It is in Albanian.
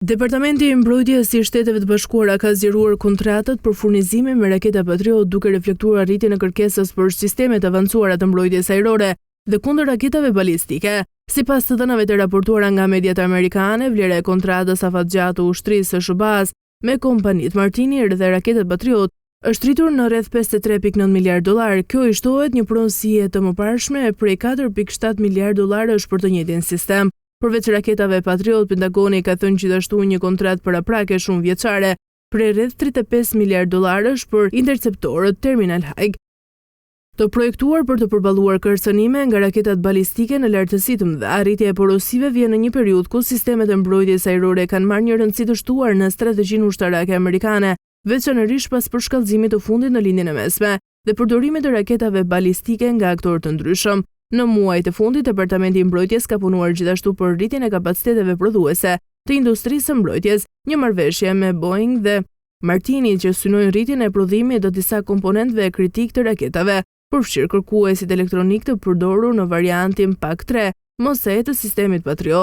Departamenti i Mbrojtjes i Shteteve të Bashkuara ka zgjeruar kontratat për furnizimin me raketa Patriot duke reflektuar arritjen e kërkesës për sisteme të avancuara të mbrojtjes ajrore dhe kundër raketave balistike. Sipas të dhënave të raportuara nga mediat amerikane, vlera e kontratës afatgjatë ushtrisë së SHBA-s me kompanitë Martini dhe raketat Patriot është rritur në rreth $53.9 miliardë. Kjo i shtohet një pronësi e të mëparshme prej $4.7 miliardë për të njëjtin sistem. Përveç raketave Patriot, Pentagoni ka thënë gjithashtu një kontratë paraprake shumë vjeçare prej rreth $35 miliardë për interceptorët Terminal High, të projektuar për të përballuar kërcënime nga raketat balistike në lartësi të mëdha. Arritja e porosive vjen në një periudhë ku sistemet e mbrojtjes ajrore kanë marrë një rëndësi të shtuar në strategjinë ushtarake amerikane, veçanërisht pas përshkallëzimit të fundit në lindjen e mesme dhe përdorimit të raketave balistike nga aktorë të ndryshëm. Në muajt e fundit, Departamenti i Mbrojtjes ka punuar gjithashtu për rritjen e kapaciteteve prodhuese të industrisë së mbrojtjes, një marrëveshje me Boeing dhe Martini që synojnë rritjen e prodhimit të disa komponentëve kritik të raketave, përfshirë kërkuesit elektronik të përdorur në variantin Pak 3, mos e të sistemit Patriot.